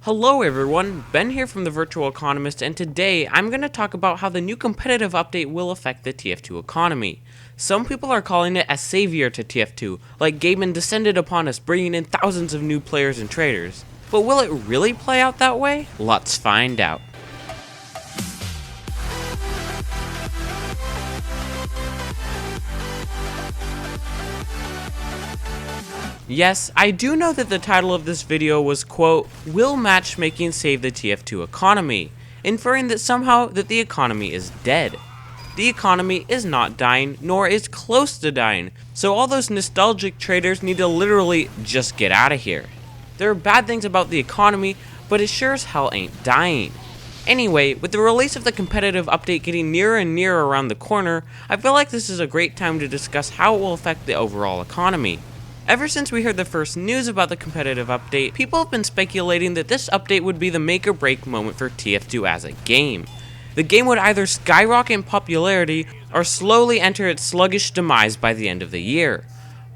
Hello everyone, Ben here from TheVirtualEconomist, and today I'm going to talk about how the new competitive update will affect the TF2 economy. Some people are calling it a savior to TF2, like Gaiman descended upon us bringing in thousands of new players and traders. But will it really play out that way? Let's find out. Yes, I do know that the title of this video was, quote, "Will matchmaking save the TF2 economy?" inferring that somehow that the economy is dead. The economy is not dying, nor is close to dying, so all those nostalgic traders need to literally just get out of here. There are bad things about the economy, but it sure as hell ain't dying. Anyway, with the release of the competitive update getting nearer and nearer around the corner, I feel like this is a great time to discuss how it will affect the overall economy. Ever since we heard the first news about the competitive update, people have been speculating that this update would be the make or break moment for TF2 as a game. The game would either skyrocket in popularity or slowly enter its sluggish demise by the end of the year.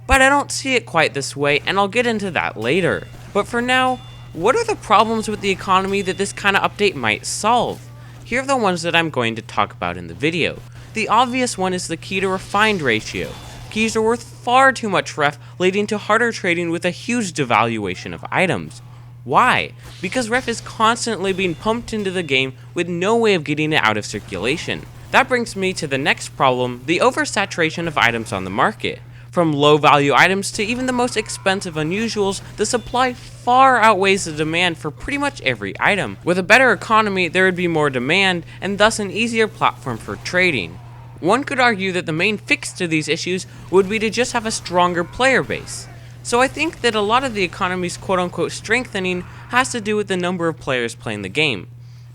But I don't see it quite this way, and I'll get into that later. But for now, what are the problems with the economy that this kind of update might solve? Here are the ones that I'm going to talk about in the video. The obvious one is the key to refined ratio. Keys are worth far too much ref, leading to harder trading with a huge devaluation of items. Why? Because ref is constantly being pumped into the game with no way of getting it out of circulation. That brings me to the next problem, the oversaturation of items on the market. From low value items to even the most expensive unusuals, the supply far outweighs the demand for pretty much every item. With a better economy, there would be more demand and thus an easier platform for trading. One could argue that the main fix to these issues would be to just have a stronger player base. So I think that a lot of the economy's quote-unquote strengthening has to do with the number of players playing the game.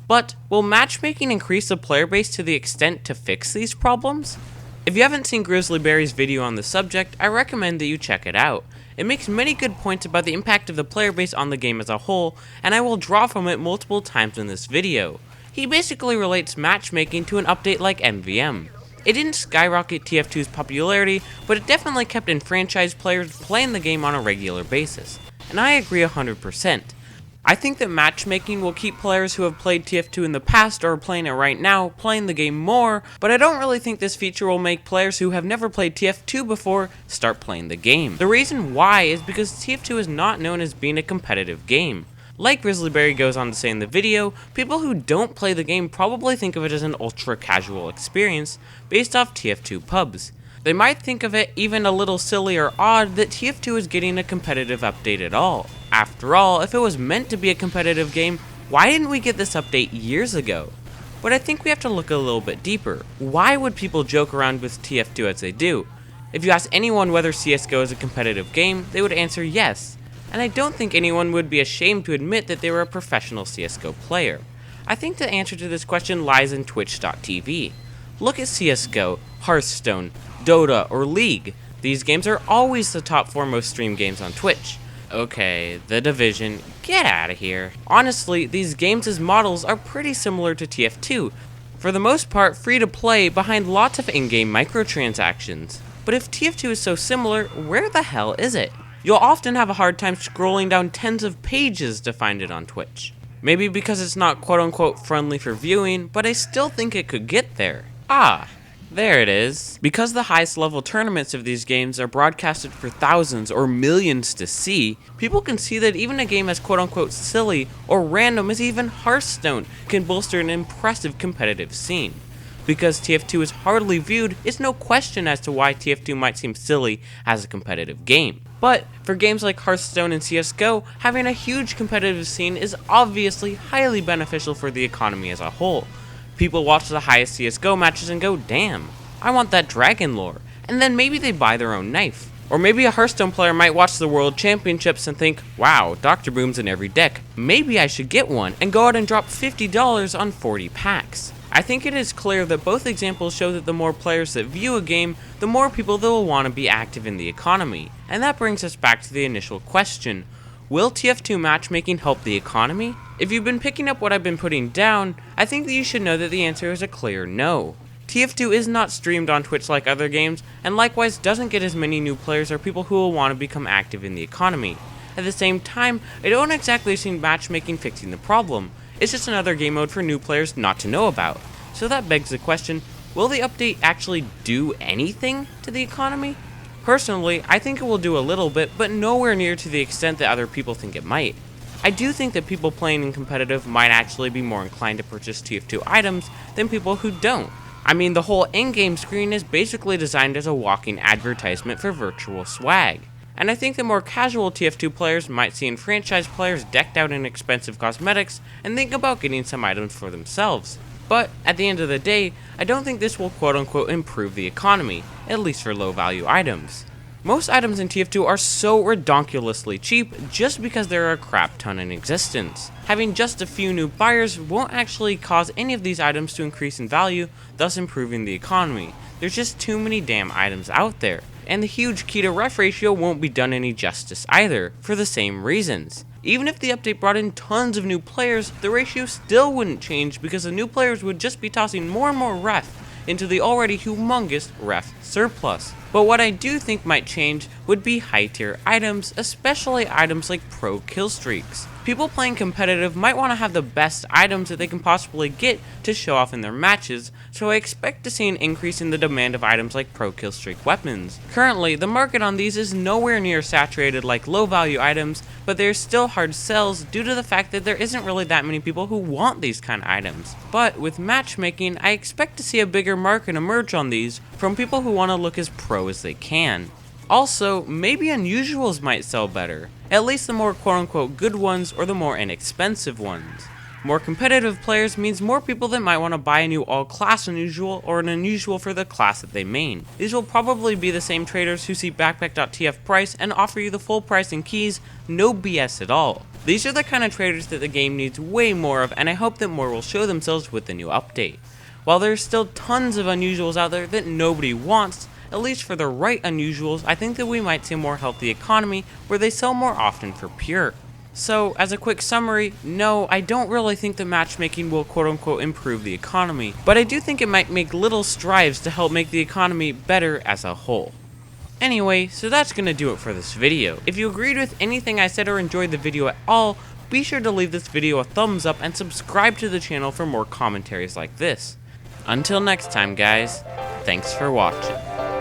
But will matchmaking increase the player base to the extent to fix these problems? If you haven't seen Grizzlyberry's video on the subject, I recommend that you check it out. It makes many good points about the impact of the player base on the game as a whole, and I will draw from it multiple times in this video. He basically relates matchmaking to an update like MVM. It didn't skyrocket TF2's popularity, but it definitely kept enfranchised players playing the game on a regular basis. And I agree 100%. I think that matchmaking will keep players who have played TF2 in the past or are playing it right now playing the game more, but I don't really think this feature will make players who have never played TF2 before start playing the game. The reason why is because TF2 is not known as being a competitive game. Like Grizzlyberry goes on to say in the video, people who don't play the game probably think of it as an ultra-casual experience based off TF2 pubs. They might think of it even a little silly or odd that TF2 is getting a competitive update at all. After all, if it was meant to be a competitive game, why didn't we get this update years ago? But I think we have to look a little bit deeper. Why would people joke around with TF2 as they do? If you ask anyone whether CSGO is a competitive game, they would answer yes. And I don't think anyone would be ashamed to admit that they were a professional CSGO player. I think the answer to this question lies in Twitch.tv. Look at CSGO, Hearthstone, Dota, or League. These games are always the top 4 most streamed games on Twitch. Okay, The Division, get out of here. Honestly, these games' models are pretty similar to TF2. For the most part, free to play behind lots of in-game microtransactions. But if TF2 is so similar, where the hell is it? You'll often have a hard time scrolling down tens of pages to find it on Twitch. Maybe because it's not quote-unquote friendly for viewing, but I still think it could get there. Ah, there it is. Because the highest level tournaments of these games are broadcasted for thousands or millions to see, people can see that even a game as quote-unquote silly or random as even Hearthstone can bolster an impressive competitive scene. Because TF2 is hardly viewed, it's no question as to why TF2 might seem silly as a competitive game. But for games like Hearthstone and CSGO, having a huge competitive scene is obviously highly beneficial for the economy as a whole. People watch the highest CSGO matches and go, damn, I want that dragon lore, and then maybe they buy their own knife. Or maybe a Hearthstone player might watch the World Championships and think, wow, Dr. Boom's in every deck, maybe I should get one, and go out and drop $50 on 40 packs. I think it is clear that both examples show that the more players that view a game, the more people that will want to be active in the economy. And that brings us back to the initial question. Will TF2 matchmaking help the economy? If you've been picking up what I've been putting down, I think that you should know that the answer is a clear no. TF2 is not streamed on Twitch like other games, and likewise doesn't get as many new players or people who will want to become active in the economy. At the same time, I don't exactly see matchmaking fixing the problem. It's just another game mode for new players not to know about. So that begs the question, will the update actually do anything to the economy? Personally, I think it will do a little bit, but nowhere near to the extent that other people think it might. I do think that people playing in competitive might actually be more inclined to purchase TF2 items than people who don't. I mean, the whole in-game screen is basically designed as a walking advertisement for virtual swag. And I think the more casual TF2 players might see enfranchised players decked out in expensive cosmetics and think about getting some items for themselves. But at the end of the day, I don't think this will quote-unquote improve the economy, at least for low-value items. Most items in TF2 are so redonkulously cheap just because there are a crap ton in existence. Having just a few new buyers won't actually cause any of these items to increase in value, thus improving the economy. There's just too many damn items out there. And the huge key to ref ratio won't be done any justice either, for the same reasons. Even if the update brought in tons of new players, the ratio still wouldn't change because the new players would just be tossing more and more ref into the already humongous ref surplus. But what I do think might change would be high tier items, especially items like pro kill streaks. People playing competitive might want to have the best items that they can possibly get to show off in their matches, so I expect to see an increase in the demand of items like pro kill streak weapons. Currently, the market on these is nowhere near saturated like low value items, but there's still hard sells due to the fact that there isn't really that many people who want these kind of items. But with matchmaking, I expect to see a bigger market emerge on these from people who want to look as pro as they can. Also, maybe unusuals might sell better, at least the more quote-unquote good ones or the more inexpensive ones. More competitive players means more people that might want to buy a new all-class unusual or an unusual for the class that they main. These will probably be the same traders who see backpack.tf price and offer you the full price and keys, no BS at all. These are the kind of traders that the game needs way more of, and I hope that more will show themselves with the new update. While there's still tons of unusuals out there that nobody wants, at least for the right unusuals, I think that we might see a more healthy economy where they sell more often for pure. So, as a quick summary, no, I don't really think that matchmaking will quote-unquote improve the economy, but I do think it might make little strides to help make the economy better as a whole. Anyway, so that's gonna do it for this video. If you agreed with anything I said or enjoyed the video at all, be sure to leave this video a thumbs up and subscribe to the channel for more commentaries like this. Until next time guys, thanks for watching.